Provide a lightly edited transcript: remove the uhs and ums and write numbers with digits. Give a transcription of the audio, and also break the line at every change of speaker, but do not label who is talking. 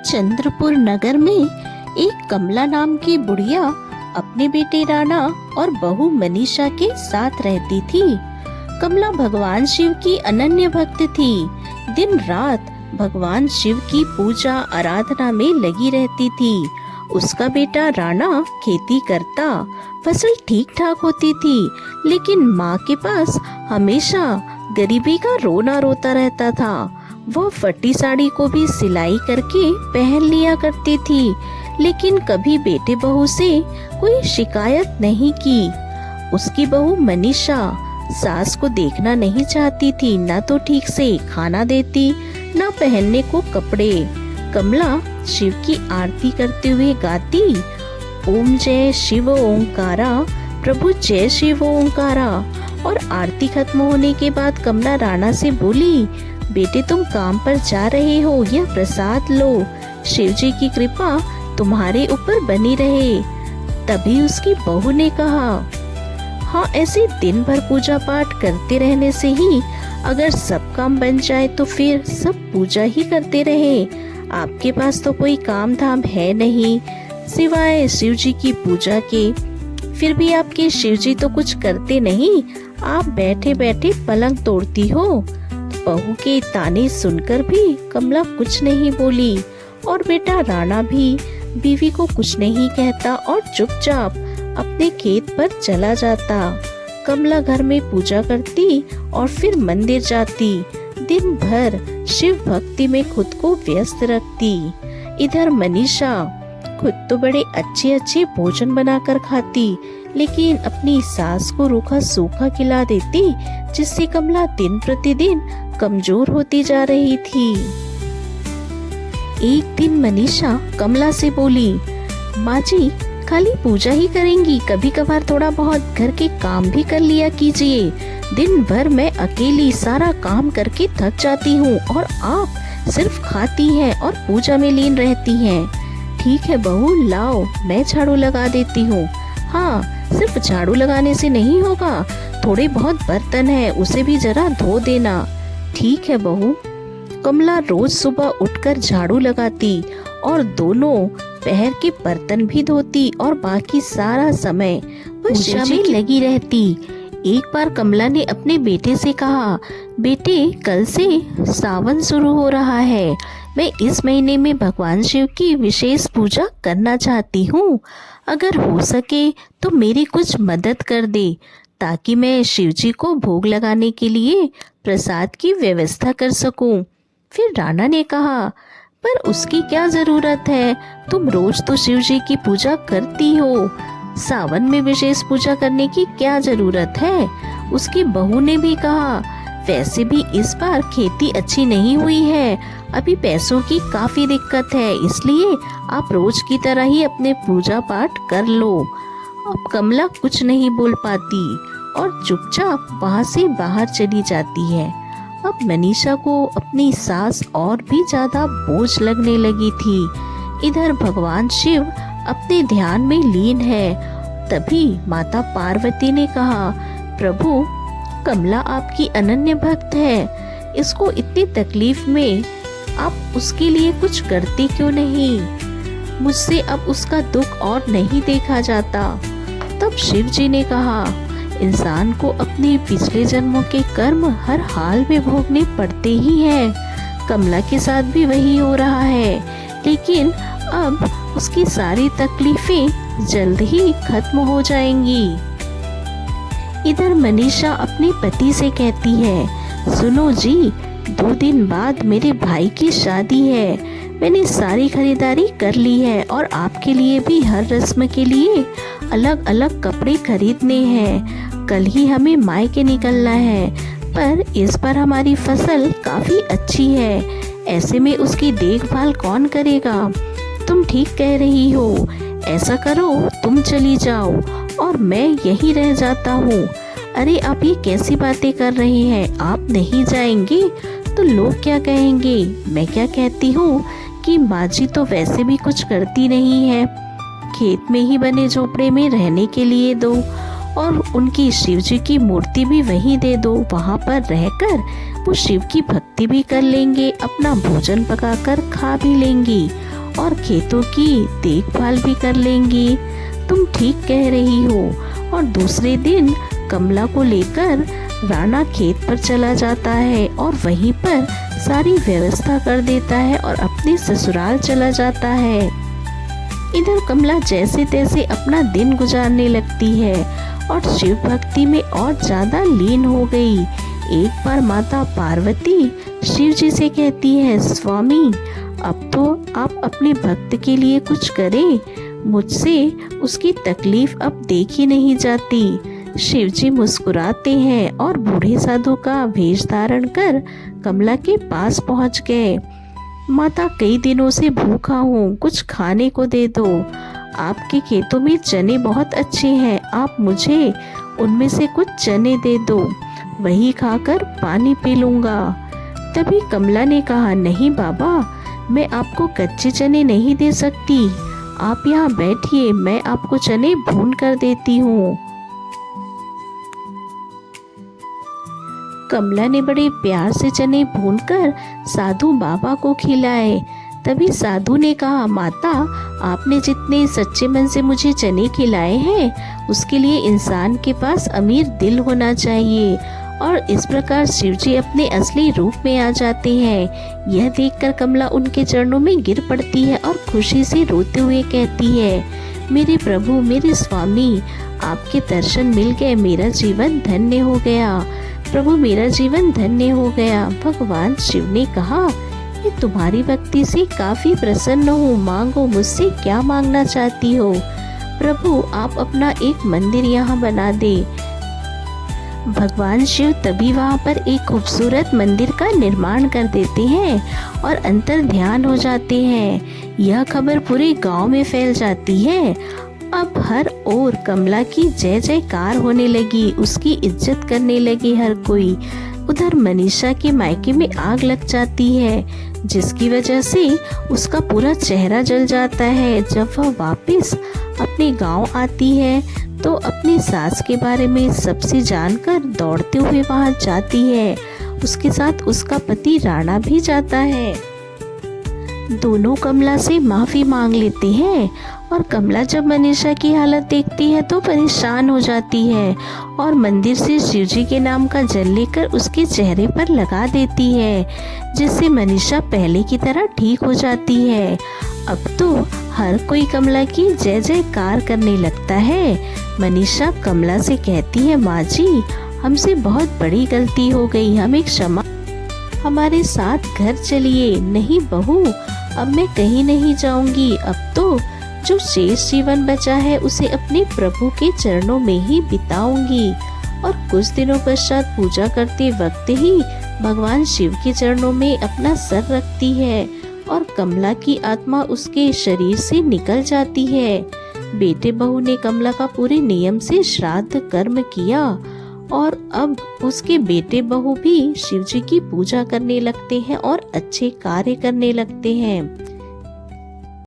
चंद्रपुर नगर में एक कमला नाम की बुढ़िया अपने बेटे राणा और बहू मनीषा के साथ रहती थी। कमला भगवान शिव की अनन्य भक्त थी। दिन रात भगवान शिव की पूजा आराधना में लगी रहती थी। उसका बेटा राणा खेती करता, फसल ठीक ठाक होती थी, लेकिन माँ के पास हमेशा गरीबी का रोना रोता रहता था। वह फटी साड़ी को भी सिलाई करके पहन लिया करती थी, लेकिन कभी बेटे बहू से कोई शिकायत नहीं की। उसकी बहू मनीषा सास को देखना नहीं चाहती थी, ना तो ठीक से खाना देती, ना पहनने को कपड़े। कमला शिव की आरती करते हुए गाती, ओम जय शिव ओंकारा, प्रभु जय शिव ओंकारा। और आरती खत्म होने के बाद कमला राणा से बोली, बेटे तुम काम पर जा रहे हो, यह प्रसाद लो, शिव जी की कृपा तुम्हारे ऊपर बनी रहे। तभी उसकी बहू ने कहा, हाँ, ऐसे दिन भर पूजा पाठ करते रहने से ही अगर सब काम बन जाए तो फिर सब पूजा ही करते रहे। आपके पास तो कोई काम धाम है नहीं सिवाय शिव जी की पूजा के, फिर भी आपके शिव जी तो कुछ करते नहीं, आप बैठे बैठे पलंग तोड़ती हो। बहू के ताने सुनकर भी कमला कुछ नहीं बोली और बेटा राणा भी बीवी को कुछ नहीं कहता और चुपचाप अपने खेत पर चला जाता। कमला घर में पूजा करती और फिर मंदिर जाती, दिन भर शिव भक्ति में खुद को व्यस्त रखती। इधर मनीषा खुद तो बड़े अच्छे अच्छे भोजन बनाकर खाती, लेकिन अपनी सास को रूखा सूखा खिला देती, जिससे कमला दिन प्रतिदिन कमजोर होती जा रही थी। एक दिन मनीषा कमला से बोली, माँ जी खाली पूजा ही करेंगी, कभी कभार थोड़ा बहुत घर के काम भी कर लिया कीजिए। दिन भर मैं अकेली सारा काम करके थक जाती हूँ और आप सिर्फ खाती हैं और पूजा में लीन रहती हैं। ठीक है बहू, लाओ मैं झाड़ू लगा देती हूँ। हाँ, सिर्फ झाड़ू लगाने से नहीं होगा, थोड़े बहुत बर्तन है उसे भी जरा धो देना। ठीक है बहू। कमला रोज सुबह उठकर झाड़ू लगाती और दोनों पहर के बर्तन भी धोती और बाकी सारा समय पूजा में लगी रहती। एक बार कमला ने अपने बेटे से कहा, बेटे कल से सावन शुरू हो रहा है, मैं इस महीने में भगवान शिव की विशेष पूजा करना चाहती हूँ। अगर हो सके तो मेरी कुछ मदद कर दे, ताकि मैं शिव जी को भोग लगाने के लिए प्रसाद की व्यवस्था कर सकूं। फिर राणा ने कहा, पर उसकी क्या जरूरत है, तुम रोज तो शिव जी की पूजा करती हो, सावन में विशेष पूजा करने की क्या जरूरत है। उसकी बहू ने भी कहा, वैसे भी इस बार खेती अच्छी नहीं हुई है, अभी पैसों की काफी दिक्कत है, इसलिए आप रोज की तरह ही अपने पूजा पाठ कर लो। अब कमला कुछ नहीं बोल पाती और चुपचाप वहाँ से बाहर चली जाती है। अब मनीषा को अपनी सास और भी ज्यादा बोझ लगने लगी थी। इधर भगवान शिव अपने ध्यान में लीन है। तभी माता पार्वती ने कहा, प्रभु कमला आपकी अनन्य भक्त है, इसको इतनी तकलीफ में आप उसके लिए कुछ करते क्यों नहीं। मुझसे अब उसका दुख और नहीं देखा जाता। तब शिव जी ने कहा, इंसान को अपने पिछले जन्मों के कर्म हर हाल में भोगने पड़ते ही हैं। कमला के साथ भी वही हो रहा है, लेकिन अब उसकी सारी तकलीफें जल्द ही खत्म हो जाएंगी। इधर मनीषा अपने पति से कहती है, सुनो जी, 2 दिन बाद मेरे भाई की शादी है, मैंने सारी खरीदारी कर ली है और आपके लिए भी हर रस्म के लिए अलग अलग कपड़े खरीदने हैं। कल ही हमें मायके निकलना है, पर इस बार हमारी फसल काफी अच्छी है, ऐसे में उसकी देखभाल कौन करेगा। तुम ठीक कह रही हो, ऐसा करो तुम चली जाओ और मैं यहीं रह जाता हूँ। अरे आप ये कैसी बातें कर रही हैं, आप नहीं जाएंगे तो लोग क्या कहेंगे। मैं क्या कहती हूँ कि माँ जी तो वैसे भी कुछ करती नहीं है, खेत में ही बने झोपड़े में रहने के लिए दो और उनकी शिव जी की मूर्ति भी वहीं दे दो, वहाँ पर रहकर वो शिव की भक्ति भी कर लेंगे, अपना भोजन पकाकर खा भी लेंगी और खेतों की देखभाल भी कर लेंगी। तुम ठीक कह रही हो। और दूसरे दिन कमला को लेकर राणा खेत पर चला जाता है और वहीं पर सारी व्यवस्था कर देता है और अपने ससुराल चला जाता है। इधर कमला जैसे तैसे अपना दिन गुजारने लगती है और शिव भक्ति में और ज्यादा लीन हो गई। एक बार माता पार्वती शिव जी से कहती है, स्वामी अब तो आप अपने भक्त के लिए कुछ करें, मुझसे उसकी तकलीफ अब देखी नहीं जाती। शिव जी मुस्कुराते हैं और बूढ़े साधु का वेश धारण कर कमला के पास पहुंच गए। माता, कई दिनों से भूखा हूँ, कुछ खाने को दे दो। आपके खेतों में चने बहुत अच्छे हैं, आप मुझे उनमें से कुछ चने दे दो, वही खाकर पानी पी लूँगा। तभी कमला ने कहा, नहीं बाबा, मैं आपको कच्चे चने नहीं दे सकती, आप यहाँ बैठिए, मैं आपको चने भून कर देती हूँ। कमला ने बड़े प्यार से चने भूनकर साधु बाबा को खिलाए। तभी साधु ने कहा, माता, आपने जितने सच्चे मन से मुझे चने खिलाए हैं उसके लिए इंसान के पास अमीर दिल होना चाहिए। और इस प्रकार शिवजी अपने असली रूप में आ जाते हैं। यह देखकर कमला उनके चरणों में गिर पड़ती है और खुशी से रोते हुए कहती है, मेरे प्रभु, मेरे स्वामी, आपके दर्शन मिल गए, मेरा जीवन धन्य हो गया। प्रभु, मेरा जीवन धन्य हो गया। भगवान शिव ने कहा, मैं तुम्हारी भक्ति से काफी प्रसन्न हूँ, मांगो, मुझसे क्या मांगना चाहती हो। प्रभु, आप अपना एक मंदिर यहाँ बना दे। भगवान शिव तभी वहाँ पर एक खूबसूरत मंदिर का निर्माण कर देते हैं और अंतर ध्यान हो जाते हैं। यह खबर पूरे गांव में फैल जाती है। अब हर ओर कमला की जय जयकार होने लगी, उसकी इज्जत करने लगे हर कोई। उधर मनीषा के मायके में आग लग जाती है, जिसकी वजह से उसका पूरा चेहरा जल जाता है। जब वह वापस अपने गांव आती है तो अपनी सास के बारे में सबसे जानकर दौड़ते हुए वहां जाती है। उसके साथ उसका पति राणा भी जाता है। दोनों कमला से माफी मांग लेते हैं और कमला जब मनीषा की हालत देखती है तो परेशान हो जाती है और मंदिर से शिवजी के नाम का जल लेकर उसके चेहरे पर लगा देती है, जिससे मनीषा पहले की तरह ठीक हो जाती है। अब तो हर कोई कमला की जय जयकार करने लगता है। मनीषा कमला से कहती है, माँ जी, हमसे बहुत बड़ी गलती हो गई, हमें क्षमा, हमारे साथ घर चलिए। नहीं बहू, अब मैं कहीं नहीं जाऊंगी, अब तो जो शेष जीवन बचा है उसे अपने प्रभु के चरणों में ही बिताऊंगी। और कुछ दिनों पश्चात पूजा करते वक्त ही भगवान शिव के चरणों में अपना सर रखती है और कमला की आत्मा उसके शरीर से निकल जाती है। बेटे बहू ने कमला का पूरे नियम से श्राद्ध कर्म किया और अब उसके बेटे बहू भी शिव जी की पूजा करने लगते हैं और अच्छे कार्य करने लगते हैं।